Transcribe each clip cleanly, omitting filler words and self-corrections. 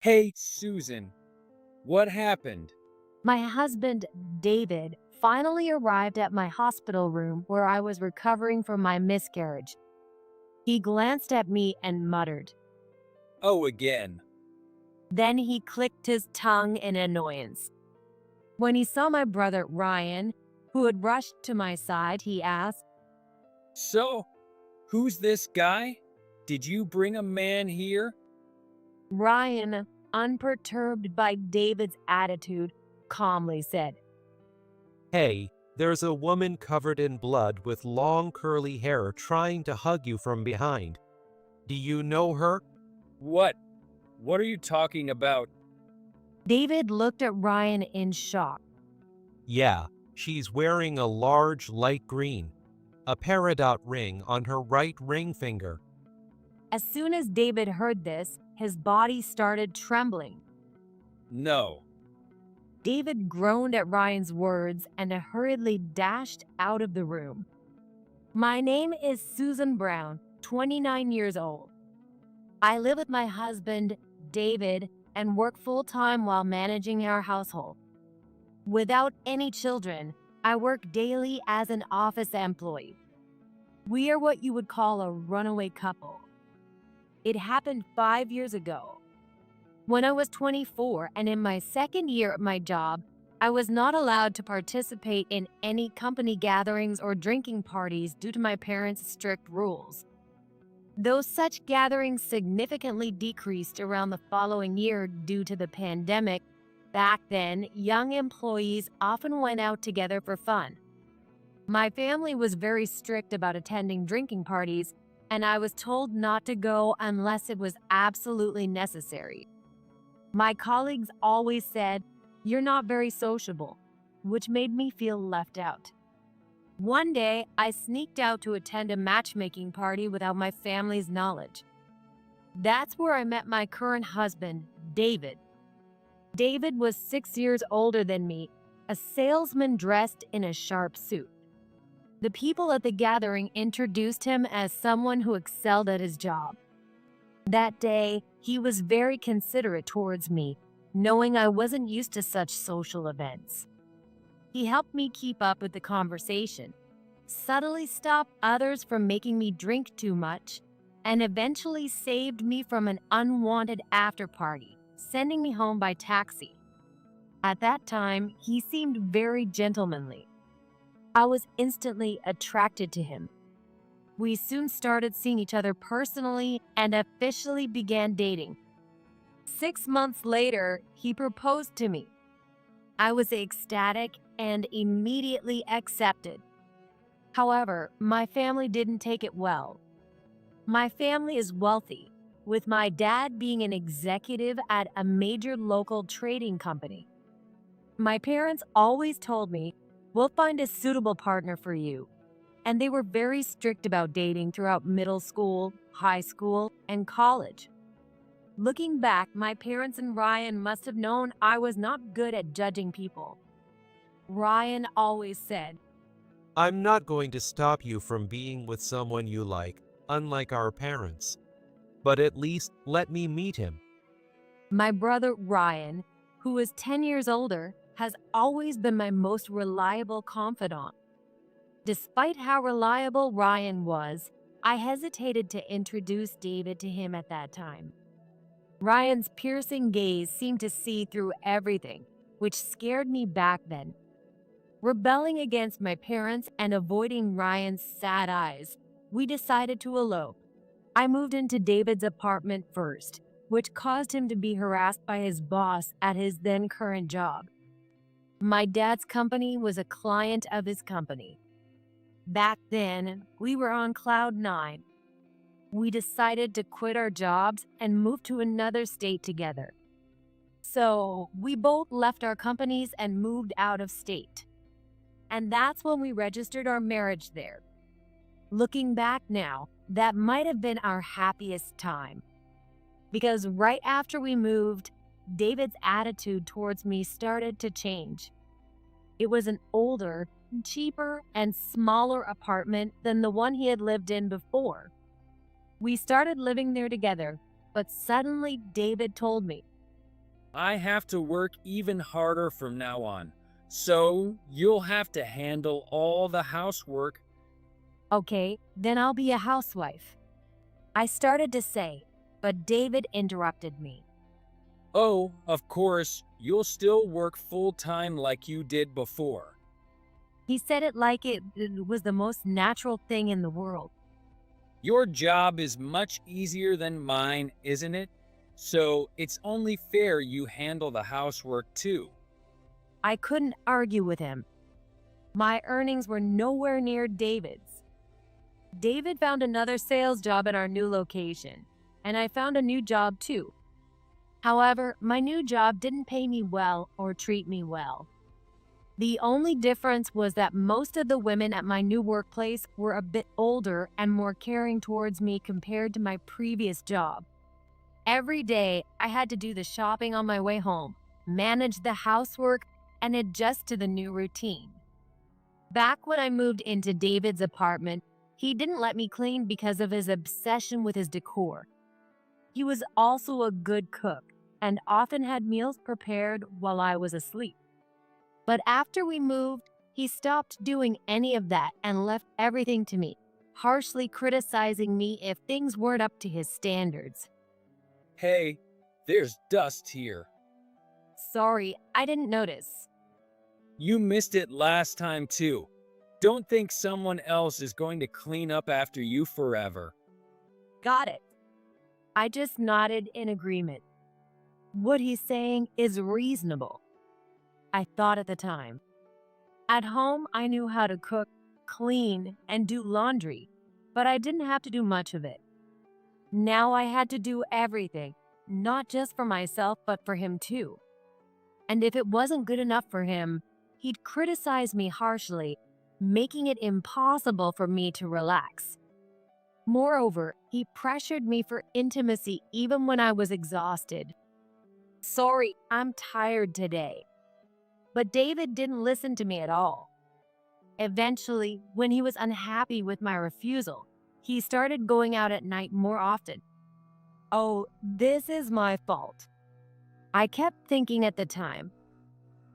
Hey, Susan, what happened? My husband, David, finally arrived at my hospital room where I was recovering from my miscarriage. He glanced at me and muttered. Oh, again. Then he clicked his tongue in annoyance. When he saw my brother, Ryan, who had rushed to my side, he asked, So, who's this guy? Did you bring a man here? Ryan, unperturbed by David's attitude, calmly said, Hey, there's a woman covered in blood with long curly hair trying to hug you from behind. Do you know her? What? What are you talking about? David looked at Ryan in shock. Yeah, she's wearing a large light green, a peridot ring on her right ring finger. As soon as David heard this, his body started trembling. No. David groaned at Ryan's words and hurriedly dashed out of the room. My name is Susan Brown, 29 years old. I live with my husband, David, and work full-time while managing our household. Without any children, I work daily as an office employee. We are what you would call a runaway couple. It happened 5 years ago. When I was 24 and in my second year at my job, I was not allowed to participate in any company gatherings or drinking parties due to my parents' strict rules. Though such gatherings significantly decreased around the following year due to the pandemic, back then, young employees often went out together for fun. My family was very strict about attending drinking parties, and I was told not to go unless it was absolutely necessary. My colleagues always said, "You're not very sociable," which made me feel left out. One day, I sneaked out to attend a matchmaking party without my family's knowledge. That's where I met my current husband, David. David was 6 years older than me, a salesman dressed in a sharp suit. The people at the gathering introduced him as someone who excelled at his job. That day, he was very considerate towards me, knowing I wasn't used to such social events. He helped me keep up with the conversation, subtly stopped others from making me drink too much, and eventually saved me from an unwanted after-party, sending me home by taxi. At that time, he seemed very gentlemanly. I was instantly attracted to him. We soon started seeing each other personally and officially began dating. 6 months later, he proposed to me. I was ecstatic and immediately accepted. However, my family didn't take it well. My family is wealthy, with my dad being an executive at a major local trading company. My parents always told me, "We'll find a suitable partner for you." And they were very strict about dating throughout middle school, high school, and college. Looking back, my parents and Ryan must have known I was not good at judging people. Ryan always said, I'm not going to stop you from being with someone you like, unlike our parents. But at least let me meet him. my brother Ryan, who is 10 years older, has always been my most reliable confidant. Despite how reliable Ryan was, I hesitated to introduce David to him at that time. Ryan's piercing gaze seemed to see through everything, which scared me back then. Rebelling against my parents and avoiding Ryan's sad eyes, we decided to elope. I moved into David's apartment first, which caused him to be harassed by his boss at his then current job. My dad's company was a client of his company. Back then, we were on cloud nine. We decided to quit our jobs and move to another state together. So we both left our companies and moved out of state. And that's when we registered our marriage there. Looking back now, that might have been our happiest time. Because right after we moved, David's attitude towards me started to change. It was an older, cheaper, and smaller apartment than the one he had lived in before. We started living there together, but suddenly David told me, I have to work even harder from now on. So you'll have to handle all the housework. Okay, then I'll be a housewife. I started to say, but David interrupted me. Oh, of course, you'll still work full time like you did before. He said it like it was the most natural thing in the world. Your job is much easier than mine, isn't it? So it's only fair you handle the housework too. I couldn't argue with him. My earnings were nowhere near David's. David found another sales job at our new location, and I found a new job too. However, my new job didn't pay me well or treat me well. The only difference was that most of the women at my new workplace were a bit older and more caring towards me compared to my previous job. Every day, I had to do the shopping on my way home, manage the housework, and adjust to the new routine. Back when I moved into David's apartment, he didn't let me clean because of his obsession with his decor. He was also a good cook and often had meals prepared while I was asleep. But after we moved, he stopped doing any of that and left everything to me, harshly criticizing me if things weren't up to his standards. Hey, there's dust here. Sorry, I didn't notice. You missed it last time too. Don't think someone else is going to clean up after you forever. Got it. I just nodded in agreement. What he's saying is reasonable, I thought at the time. At home, I knew how to cook, clean, and do laundry, but I didn't have to do much of it. Now I had to do everything, not just for myself, but for him too. And if it wasn't good enough for him, he'd criticize me harshly, making it impossible for me to relax. Moreover, he pressured me for intimacy even when I was exhausted. Sorry, I'm tired today. But David didn't listen to me at all. Eventually, when he was unhappy with my refusal, he started going out at night more often. Oh, this is my fault, I kept thinking at the time,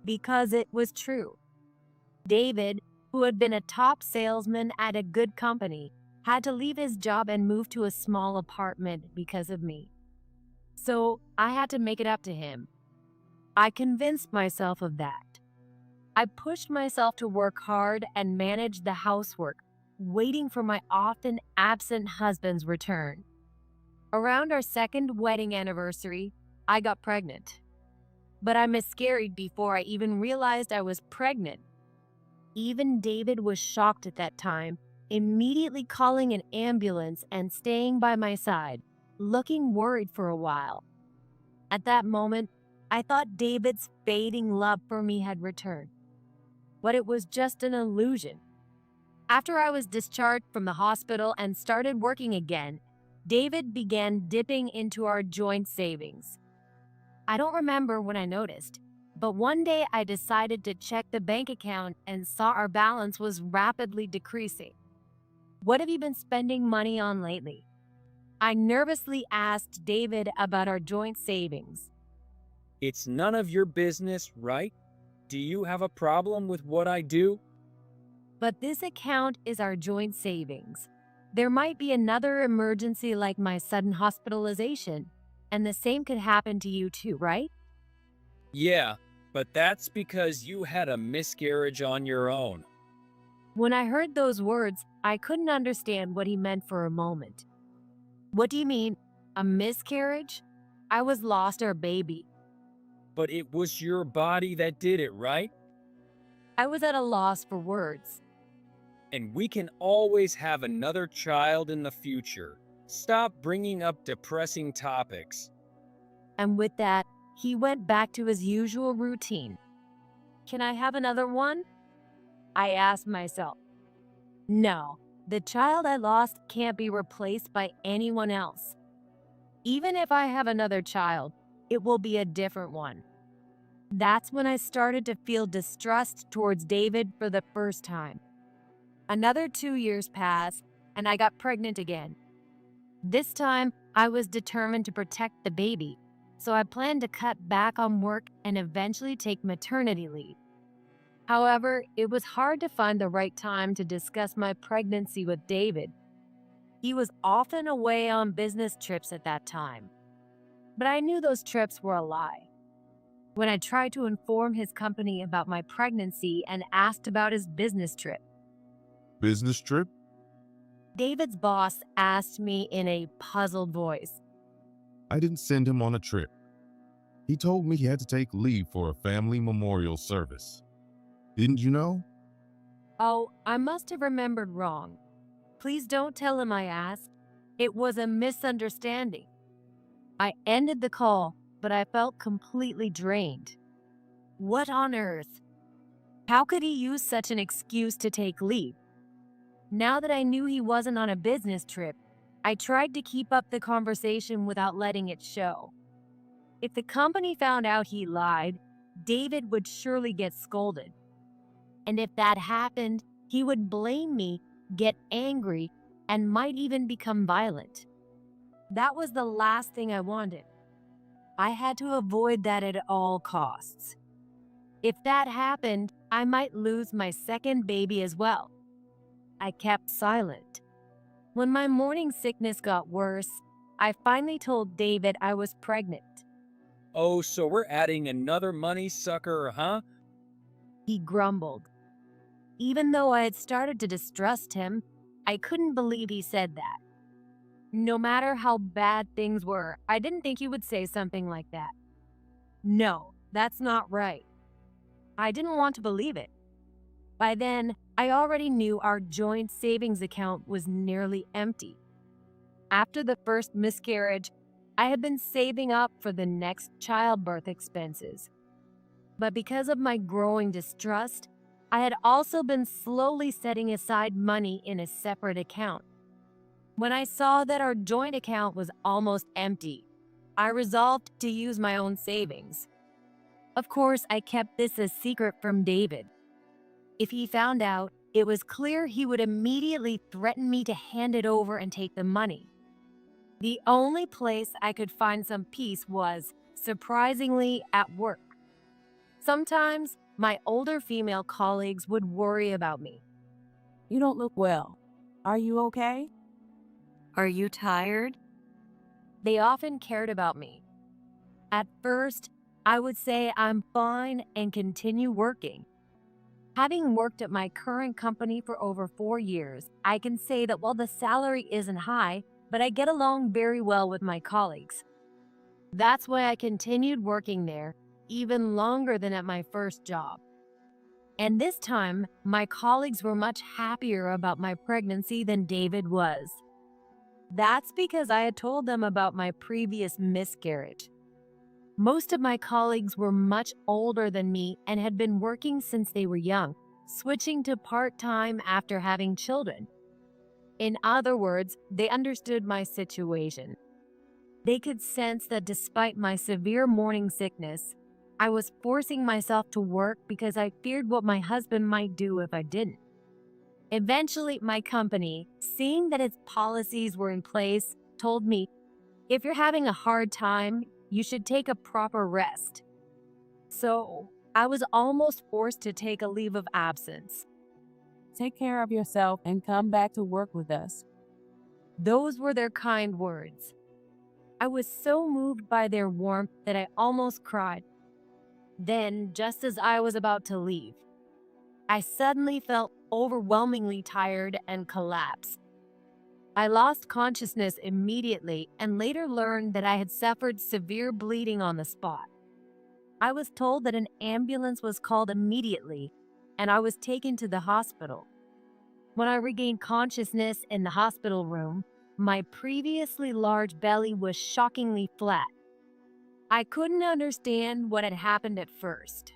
because it was true. David, who had been a top salesman at a good company, had to leave his job and move to a small apartment because of me. So I had to make it up to him. I convinced myself of that. I pushed myself to work hard and manage the housework, waiting for my often absent husband's return. Around our second wedding anniversary, I got pregnant. But I miscarried before I even realized I was pregnant. Even David was shocked at that time, immediately calling an ambulance and staying by my side, looking worried for a while. At that moment, I thought David's fading love for me had returned. But it was just an illusion. After I was discharged from the hospital and started working again, David began dipping into our joint savings. I don't remember when I noticed, but one day I decided to check the bank account and saw our balance was rapidly decreasing. What have you been spending money on lately? I nervously asked David about our joint savings. It's none of your business, right? Do you have a problem with what I do? But this account is our joint savings. There might be another emergency like my sudden hospitalization, and the same could happen to you too, right? Yeah, but that's because you had a miscarriage on your own. When I heard those words, I couldn't understand what he meant for a moment. What do you mean, a miscarriage? I was lost our baby. But it was your body that did it, right? I was at a loss for words. And we can always have another child in the future. Stop bringing up depressing topics. And with that, he went back to his usual routine. Can I have another one? I asked myself. No, the child I lost can't be replaced by anyone else. Even if I have another child, it will be a different one. That's when I started to feel distrust towards David for the first time. Another 2 years passed, and I got pregnant again. This time, I was determined to protect the baby, so I planned to cut back on work and eventually take maternity leave. However, it was hard to find the right time to discuss my pregnancy with David. He was often away on business trips at that time, but I knew those trips were a lie. When I tried to inform his company about my pregnancy and asked about his business trip, Business trip? David's boss asked me in a puzzled voice. I didn't send him on a trip. He told me he had to take leave for a family memorial service. Didn't you know? Oh, I must have remembered wrong. Please don't tell him I asked. It was a misunderstanding. I ended the call, but I felt completely drained. What on earth? How could he use such an excuse to take leave? Now that I knew he wasn't on a business trip, I tried to keep up the conversation without letting it show. If the company found out he lied, David would surely get scolded. And if that happened, he would blame me, get angry, and might even become violent. That was the last thing I wanted. I had to avoid that at all costs. If that happened, I might lose my second baby as well. I kept silent. When my morning sickness got worse, I finally told David I was pregnant. Oh, so we're adding another money sucker, huh? He grumbled. Even though I had started to distrust him, I couldn't believe he said that. No matter how bad things were, I didn't think he would say something like that. No, that's not right. I didn't want to believe it. By then, I already knew our joint savings account was nearly empty. After the first miscarriage, I had been saving up for the next childbirth expenses. But because of my growing distrust, I had also been slowly setting aside money in a separate account. When I saw that our joint account was almost empty, I resolved to use my own savings. Of course, I kept this a secret from David. If he found out, it was clear he would immediately threaten me to hand it over and take the money. The only place I could find some peace was, surprisingly, at work. Sometimes, my older female colleagues would worry about me. You don't look well. Are you okay? Are you tired? They often cared about me. At first, I would say I'm fine and continue working. Having worked at my current company for over 4 years, I can say that while the salary isn't high, but I get along very well with my colleagues. That's why I continued working there even longer than at my first job. And this time, my colleagues were much happier about my pregnancy than David was. That's because I had told them about my previous miscarriage. Most of my colleagues were much older than me and had been working since they were young, switching to part-time after having children. In other words, they understood my situation. They could sense that despite my severe morning sickness, I was forcing myself to work because I feared what my husband might do if I didn't. Eventually, my company, seeing that its policies were in place, told me, if you're having a hard time, you should take a proper rest. So, I was almost forced to take a leave of absence. Take care of yourself and come back to work with us. Those were their kind words. I was so moved by their warmth that I almost cried. Then, just as I was about to leave, I suddenly felt overwhelmingly tired and collapsed. I lost consciousness immediately and later learned that I had suffered severe bleeding on the spot. I was told that an ambulance was called immediately, and I was taken to the hospital. When I regained consciousness in the hospital room, my previously large belly was shockingly flat. I couldn't understand what had happened at first.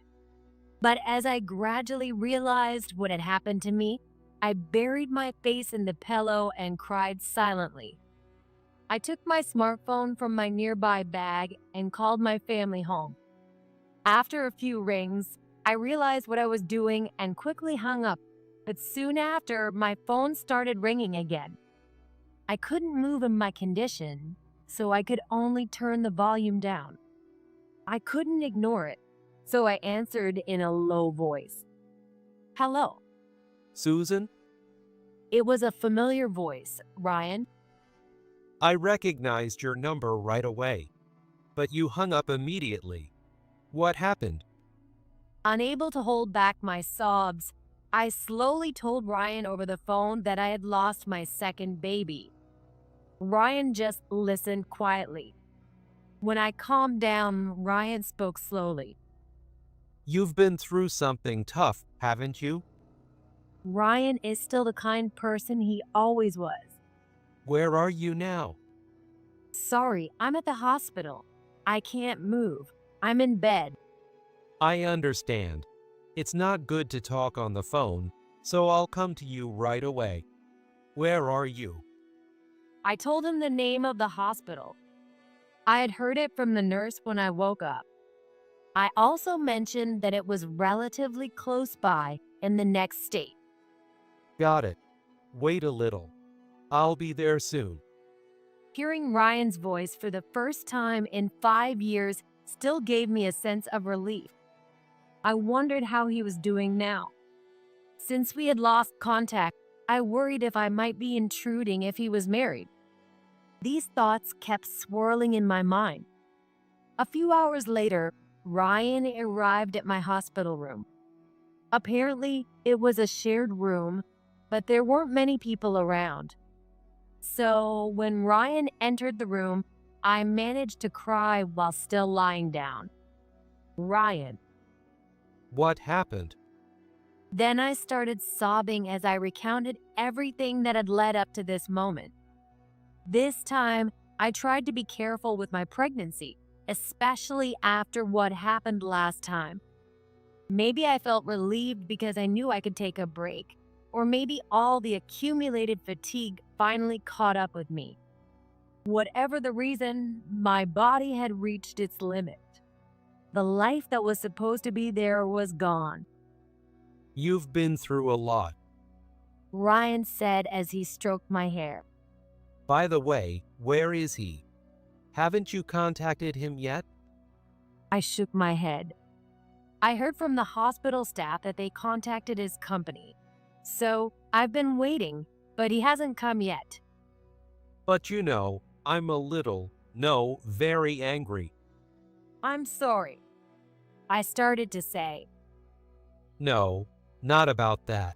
But as I gradually realized what had happened to me, I buried my face in the pillow and cried silently. I took my smartphone from my nearby bag and called my family home. After a few rings, I realized what I was doing and quickly hung up, but soon after, my phone started ringing again. I couldn't move in my condition, so I could only turn the volume down. I couldn't ignore it, so I answered in a low voice. Hello. Susan? It was a familiar voice, Ryan. I recognized your number right away, but you hung up immediately. What happened? Unable to hold back my sobs, I slowly told Ryan over the phone that I had lost my second baby. Ryan just listened quietly. When I calmed down, Ryan spoke slowly. You've been through something tough, haven't you? Ryan is still the kind person he always was. Where are you now? Sorry, I'm at the hospital. I can't move. I'm in bed. I understand. It's not good to talk on the phone, so I'll come to you right away. Where are you? I told him the name of the hospital. I had heard it from the nurse when I woke up. I also mentioned that it was relatively close by in the next state. Got it. Wait a little. I'll be there soon. Hearing Ryan's voice for the first time in 5 years still gave me a sense of relief. I wondered how he was doing now. Since we had lost contact, I worried if I might be intruding if he was married. These thoughts kept swirling in my mind. A few hours later, Ryan arrived at my hospital room. Apparently, it was a shared room, but there weren't many people around. So when Ryan entered the room, I managed to cry while still lying down. Ryan. What happened? Then I started sobbing as I recounted everything that had led up to this moment. This time, I tried to be careful with my pregnancy, especially after what happened last time. Maybe I felt relieved because I knew I could take a break, or maybe all the accumulated fatigue finally caught up with me. Whatever the reason, my body had reached its limit. The life that was supposed to be there was gone. You've been through a lot. Ryan said as he stroked my hair. By the way, where is he? Haven't you contacted him yet? I shook my head. I heard from the hospital staff that they contacted his company. So I've been waiting, but he hasn't come yet. But you know, I'm very angry. I'm sorry, I started to say. No, not about that.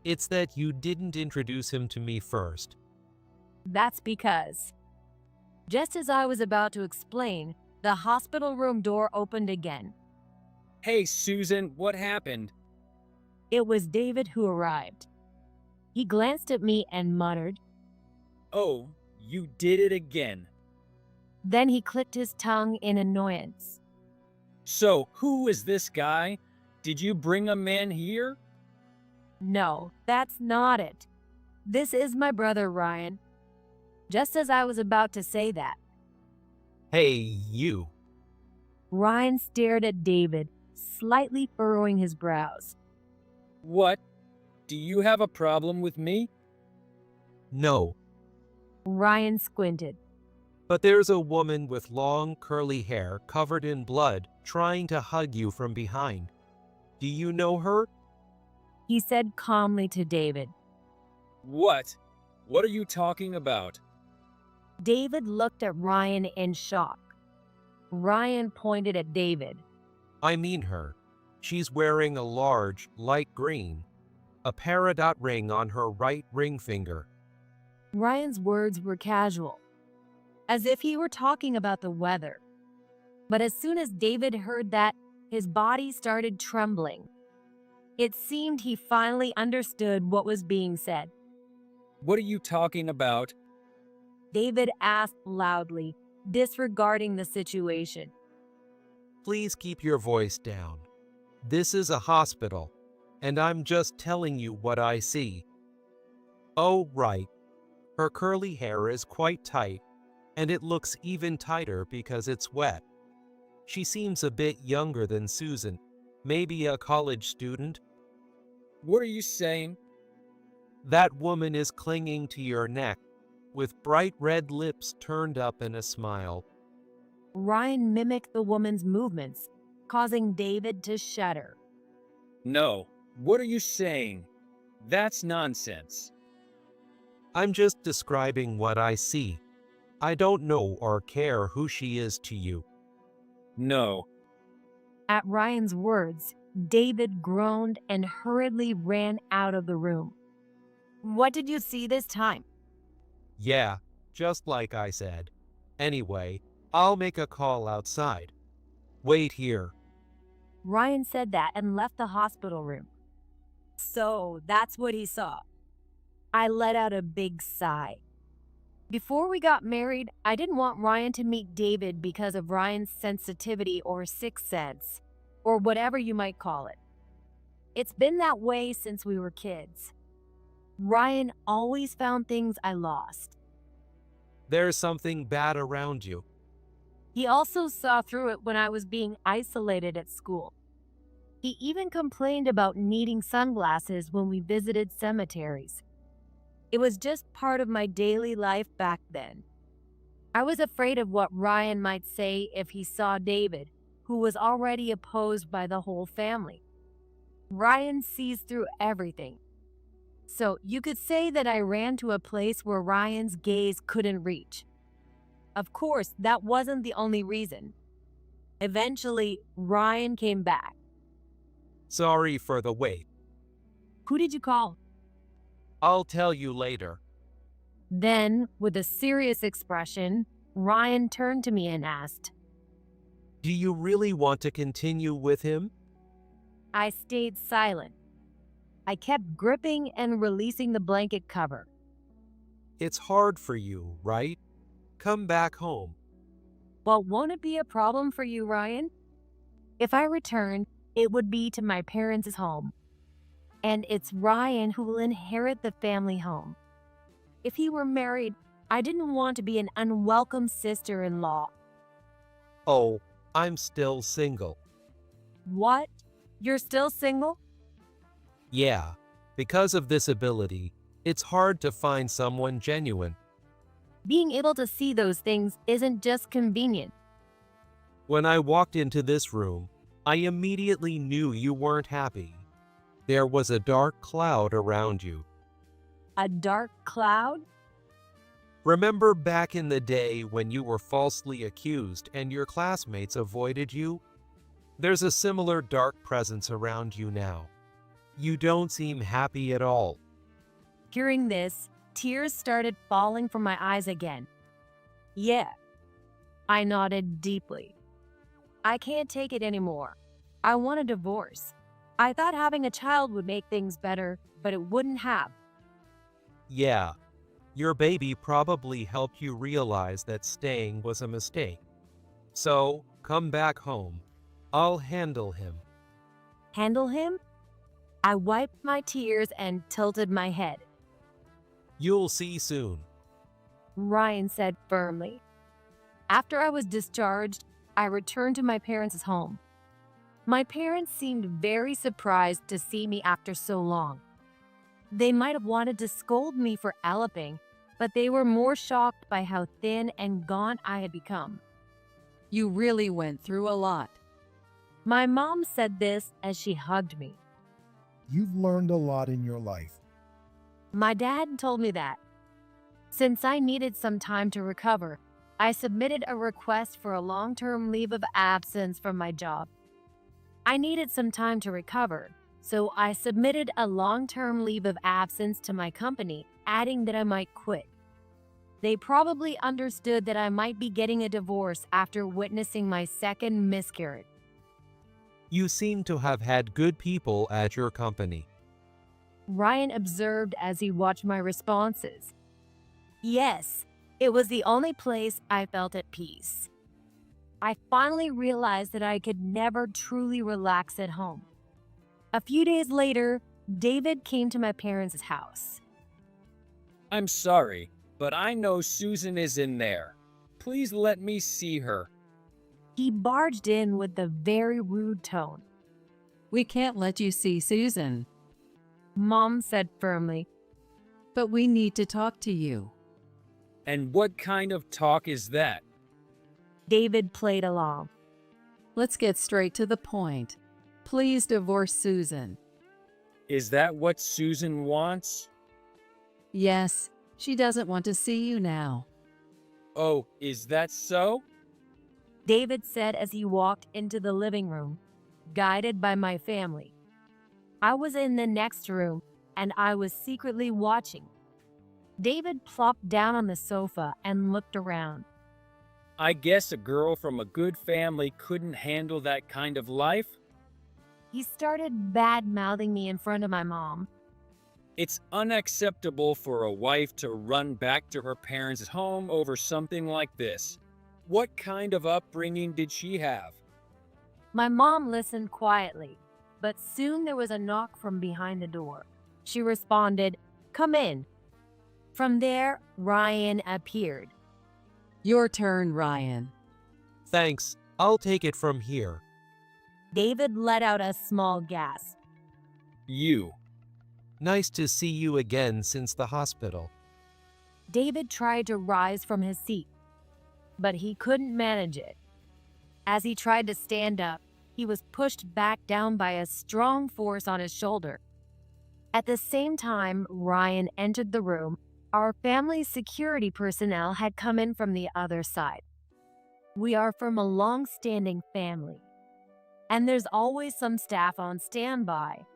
It's that you didn't introduce him to me first. That's because. Just as I was about to explain, the hospital room door opened again. Hey, Susan, what happened? It was David who arrived. He glanced at me and muttered. Oh, you did it again. Then he clicked his tongue in annoyance. So, who is this guy? Did you bring a man here? No, that's not it. This is my brother Ryan. Just as I was about to say that, Hey, you. Ryan stared at David, slightly furrowing his brows. What? Do you have a problem with me? No, Ryan squinted. but there's a woman with long curly hair covered in blood trying to hug you from behind. Do you know her? He said calmly to David. What? What are you talking about? David looked at Ryan in shock. Ryan pointed at David. I mean her. She's wearing a large, light green, a peridot ring on her right ring finger. Ryan's words were casual, as if he were talking about the weather. But as soon as David heard that, his body started trembling. It seemed he finally understood what was being said. What are you talking about? David asked loudly, disregarding the situation. Please keep your voice down. This is a hospital, and I'm just telling you what I see. Oh, right. Her curly hair is quite tight, and it looks even tighter because it's wet. She seems a bit younger than Susan, maybe a college student. What are you saying? That woman is clinging to your neck, with bright red lips turned up in a smile. Ryan mimicked the woman's movements, causing David to shudder. No, what are you saying? That's nonsense. I'm just describing what I see. I don't know or care who she is to you. No, At Ryan's words, David groaned and hurriedly ran out of the room. What did you see this time? Yeah, just like I said. Anyway, I'll make a call outside. Wait here. Ryan said that and left the hospital room. So that's what he saw. I let out a big sigh. Before we got married, I didn't want Ryan to meet David because of Ryan's sensitivity or sixth sense, or whatever you might call it. It's been that way since we were kids. Ryan always found things I lost. There's something bad around you. He also saw through it when I was being isolated at school. He even complained about needing sunglasses when we visited cemeteries. It was just part of my daily life back then. I was afraid of what Ryan might say if he saw David, who was already opposed by the whole family. Ryan sees through everything. So you could say that I ran to a place where Ryan's gaze couldn't reach. Of course, that wasn't the only reason. Eventually, Ryan came back. Sorry for the wait. Who did you call? I'll tell you later. Then, with a serious expression, Ryan turned to me and asked. Do you really want to continue with him? I stayed silent. I kept gripping and releasing the blanket cover. It's hard for you, right? Come back home. Well, won't it be a problem for you, Ryan? If I returned, it would be to my parents' home. And it's Ryan who will inherit the family home. If he were married, I didn't want to be an unwelcome sister-in-law. Oh, I'm still single. What? You're still single? Yeah, because of this ability, it's hard to find someone genuine. Being able to see those things isn't just convenient. When I walked into this room, I immediately knew you weren't happy. There was a dark cloud around you. A dark cloud? Remember back in the day when you were falsely accused and your classmates avoided you? There's a similar dark presence around you now. You don't seem happy at all. Hearing this, tears started falling from my eyes again. Yeah. I nodded deeply. I can't take it anymore. I want a divorce. I thought having a child would make things better, but it wouldn't have. Yeah, your baby probably helped you realize that staying was a mistake. So, come back home. I'll handle him. Handle him? I wiped my tears and tilted my head. You'll see soon. Ryan said firmly. After I was discharged, I returned to my parents' home. My parents seemed very surprised to see me after so long. They might have wanted to scold me for eloping, but they were more shocked by how thin and gaunt I had become. You really went through a lot. My mom said this as she hugged me. You've learned a lot in your life. My dad told me that. Since I needed some time to recover, I submitted a request for a long-term leave of absence from my job. I needed some time to recover, so I submitted a long-term leave of absence to my company, adding that I might quit. They probably understood that I might be getting a divorce after witnessing my second miscarriage. You seem to have had good people at your company. Ryan observed as he watched my responses. Yes, it was the only place I felt at peace. I finally realized that I could never truly relax at home. A few days later, David came to my parents' house. I'm sorry, but I know Susan is in there. Please let me see her. He barged in with a very rude tone. We can't let you see Susan, Mom said firmly. but we need to talk to you. And what kind of talk is that? David played along. Let's get straight to the point. Please divorce Susan. Is that what Susan wants? Yes, she doesn't want to see you now. Oh, is that so? David said as he walked into the living room, guided by my family. I was in the next room, and I was secretly watching. David plopped down on the sofa and looked around. I guess a girl from a good family couldn't handle that kind of life. He started bad-mouthing me in front of my mom. It's unacceptable for a wife to run back to her parents' home over something like this. What kind of upbringing did she have? My mom listened quietly, but soon there was a knock from behind the door. She responded, "Come in." From there, Ryan appeared. Your turn, Ryan. Thanks, I'll take it from here. David let out a small gasp. You. Nice to see you again since the hospital. David tried to rise from his seat, but he couldn't manage it. As he tried to stand up, he was pushed back down by a strong force on his shoulder. At the same time Ryan entered the room, our family's security personnel had come in from the other side. We are from a long-standing family, and there's always some staff on standby.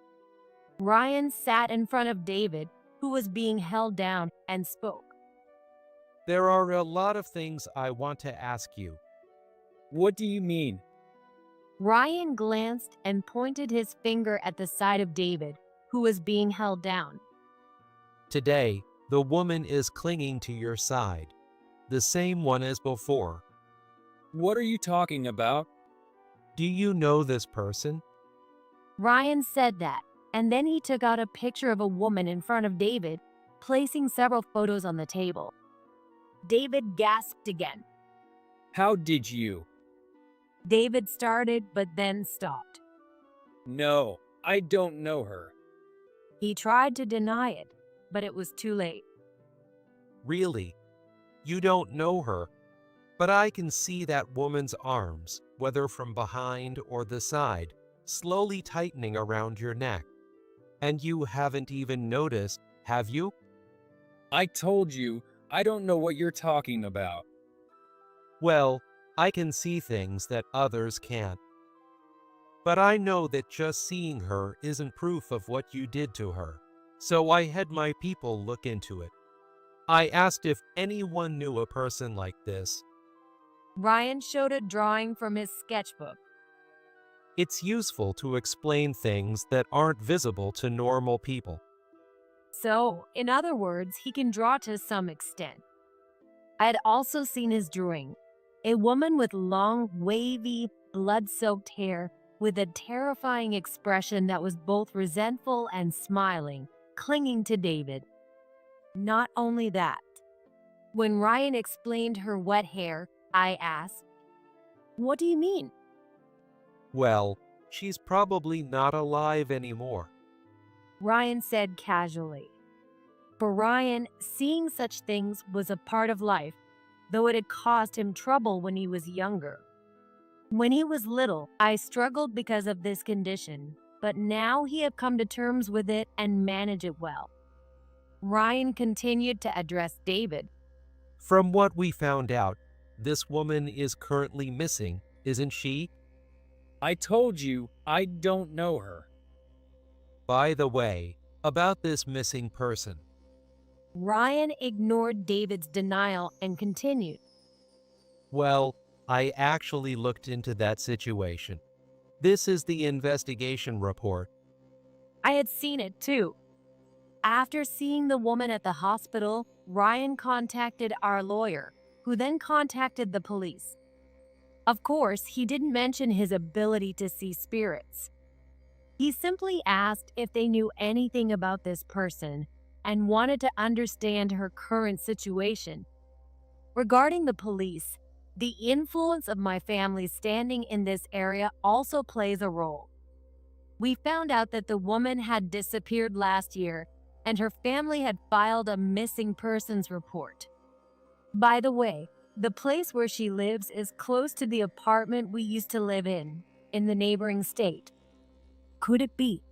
Ryan sat in front of David, who was being held down, and spoke. There are a lot of things I want to ask you. What do you mean? Ryan glanced and pointed his finger at the side of David, who was being held down. Today, the woman is clinging to your side, the same one as before. What are you talking about? Do you know this person? Ryan said that, and then he took out a picture of a woman in front of David, placing several photos on the table. David gasped again. How did you? David started, but then stopped. No, I don't know her. He tried to deny it, but it was too late. Really? You don't know her, but I can see that woman's arms, whether from behind or the side, slowly tightening around your neck. And you haven't even noticed, have you? I told you, I don't know what you're talking about. Well, I can see things that others can't. But I know that just seeing her isn't proof of what you did to her, so I had my people look into it. I asked if anyone knew a person like this. Ryan showed a drawing from his sketchbook. It's useful to explain things that aren't visible to normal people. So, in other words, he can draw to some extent. I had also seen his drawing. A woman with long, wavy, blood-soaked hair with a terrifying expression that was both resentful and smiling, clinging to David. Not only that, when Ryan explained her wet hair, I asked, "What do you mean?" Well, she's probably not alive anymore. Ryan said casually. For Ryan, seeing such things was a part of life, though it had caused him trouble when he was younger. When he was little, I struggled because of this condition, but now he had come to terms with it and managed it well. Ryan continued to address David. From what we found out, this woman is currently missing, isn't she? I told you, I don't know her. By the way, about this missing person. Ryan ignored David's denial and continued. Well, I actually looked into that situation. This is the investigation report. I had seen it too. After seeing the woman at the hospital, Ryan contacted our lawyer, who then contacted the police. Of course, he didn't mention his ability to see spirits. He simply asked if they knew anything about this person and wanted to understand her current situation. Regarding the police, the influence of my family standing in this area also plays a role. We found out that the woman had disappeared last year and her family had filed a missing persons report. By the way, The place where she lives is close to the apartment we used to live in the neighboring state. Could it be?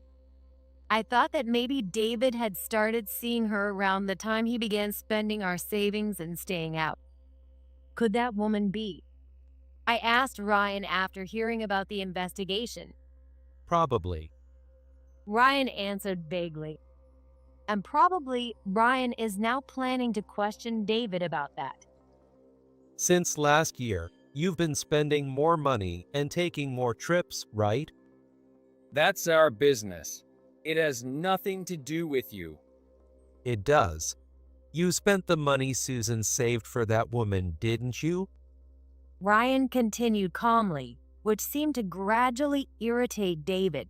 I thought that maybe David had started seeing her around the time he began spending our savings and staying out. Could that woman be? I asked Ryan after hearing about the investigation. Probably. Ryan answered vaguely. And probably Ryan is now planning to question David about that. Since last year, you've been spending more money and taking more trips, right? That's our business. It has nothing to do with you. It does. You spent the money Susan saved for that woman, didn't you? Ryan continued calmly, which seemed to gradually irritate David.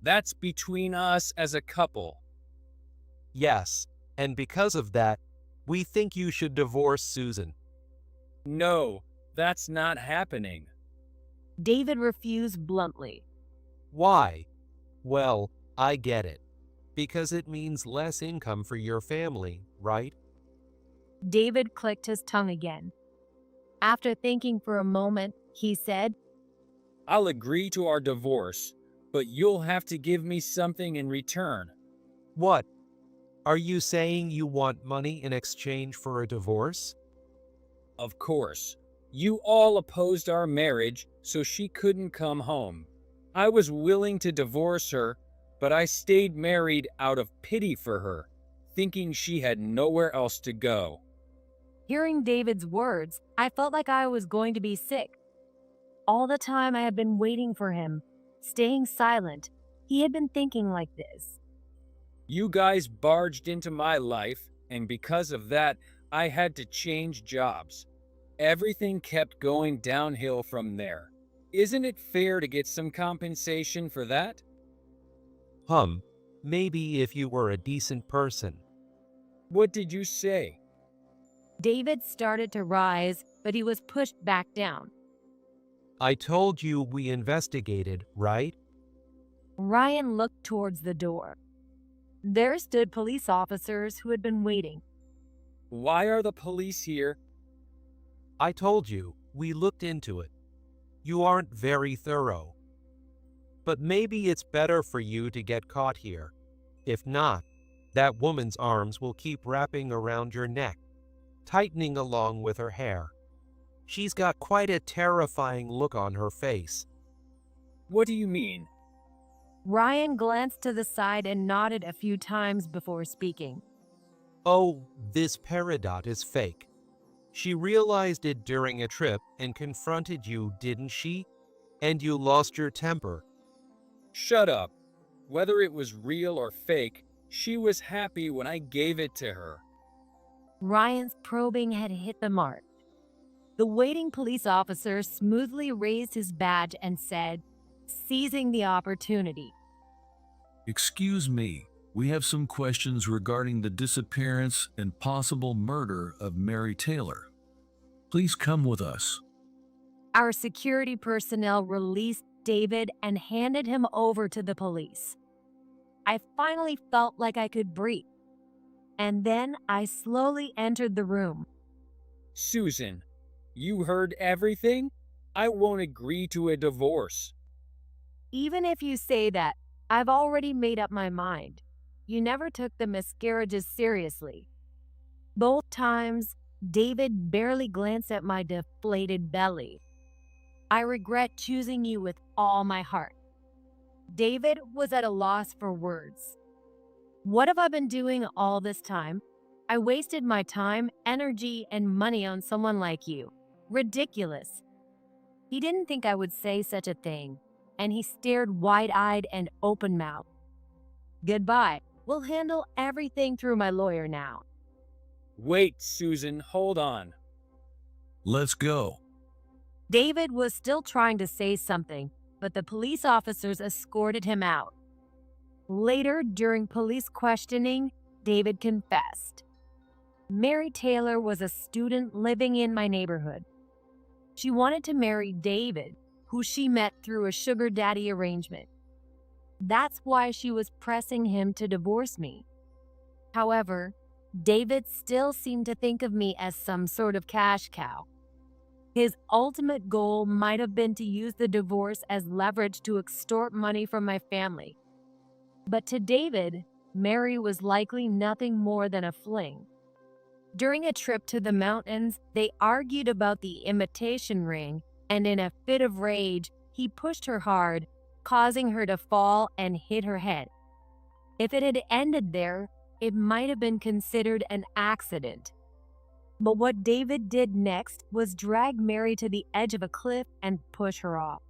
That's between us as a couple. Yes, and because of that, we think you should divorce Susan. No, that's not happening. David refused bluntly. Why? Well, I get it. Because it means less income for your family, right? David clicked his tongue again. After thinking for a moment, he said, I'll agree to our divorce, but you'll have to give me something in return. What? Are you saying you want money in exchange for a divorce? Of course. You all opposed our marriage, so she couldn't come home. I was willing to divorce her, but I stayed married out of pity for her, thinking she had nowhere else to go. Hearing David's words, I felt like I was going to be sick. All the time I had been waiting for him, staying silent, he had been thinking like this. You guys barged into my life, and because of that, I had to change jobs. Everything kept going downhill from there. Isn't it fair to get some compensation for that? Maybe if you were a decent person. What did you say? David started to rise, but he was pushed back down. I told you we investigated, right? Ryan looked towards the door. There stood police officers who had been waiting. Why are the police here? I told you, we looked into it. You aren't very thorough. But maybe it's better for you to get caught here. If not, that woman's arms will keep wrapping around your neck, tightening along with her hair. She's got quite a terrifying look on her face. What do you mean? Ryan glanced to the side and nodded a few times before speaking. Oh, this peridot is fake. She realized it during a trip and confronted you, didn't she? And you lost your temper. Shut up. Whether it was real or fake, she was happy when I gave it to her. Ryan's probing had hit the mark. The waiting police officer smoothly raised his badge and said, seizing the opportunity, Excuse me, we have some questions regarding the disappearance and possible murder of Mary Taylor. Please come with us. Our security personnel released David and handed him over to the police. I finally felt like I could breathe. And then I slowly entered the room. Susan, you heard everything? I won't agree to a divorce. Even if you say that, I've already made up my mind. You never took the miscarriages seriously. Both times, David barely glanced at my deflated belly. I regret choosing you with all my heart. David was at a loss for words. What have I been doing all this time? I wasted my time, energy, and money on someone like you. Ridiculous. He didn't think I would say such a thing, and he stared wide-eyed and open-mouthed. Goodbye. We'll handle everything through my lawyer now. Wait, Susan, hold on. Let's go. David was still trying to say something, but the police officers escorted him out. Later, during police questioning, David confessed. Mary Taylor was a student living in my neighborhood. She wanted to marry David, who she met through a sugar daddy arrangement. That's why she was pressing him to divorce me. However, David still seemed to think of me as some sort of cash cow. His ultimate goal might have been to use the divorce as leverage to extort money from my family. But to David, Mary was likely nothing more than a fling. During a trip to the mountains, they argued about the imitation ring, and in a fit of rage, he pushed her hard, causing her to fall and hit her head. If it had ended there, it might have been considered an accident. But what David did next was drag Mary to the edge of a cliff and push her off.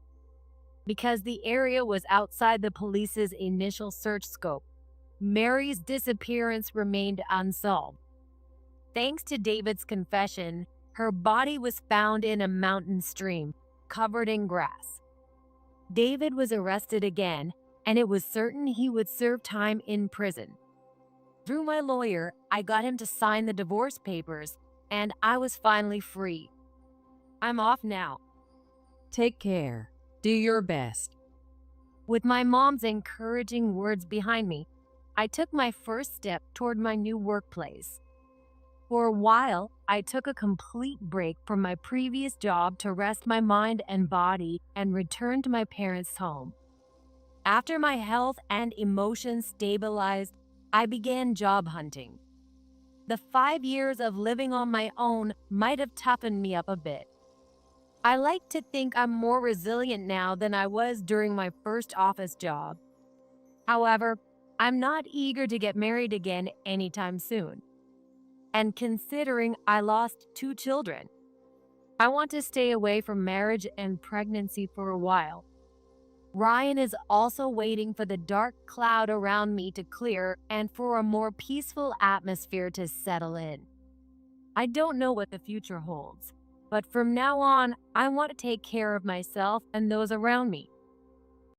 Because the area was outside the police's initial search scope, Mary's disappearance remained unsolved. Thanks to David's confession, her body was found in a mountain stream, covered in grass. David was arrested again, and it was certain he would serve time in prison. Through my lawyer, I got him to sign the divorce papers, and I was finally free. I'm off now. Take care. Do your best. With my mom's encouraging words behind me, I took my first step toward my new workplace. For a while, I took a complete break from my previous job to rest my mind and body and return to my parents' home. After my health and emotions stabilized, I began job hunting. The 5 years of living on my own might have toughened me up a bit. I like to think I'm more resilient now than I was during my first office job. However, I'm not eager to get married again anytime soon. And considering I lost 2 children, I want to stay away from marriage and pregnancy for a while. Ryan is also waiting for the dark cloud around me to clear and for a more peaceful atmosphere to settle in. I don't know what the future holds, but from now on, I want to take care of myself and those around me.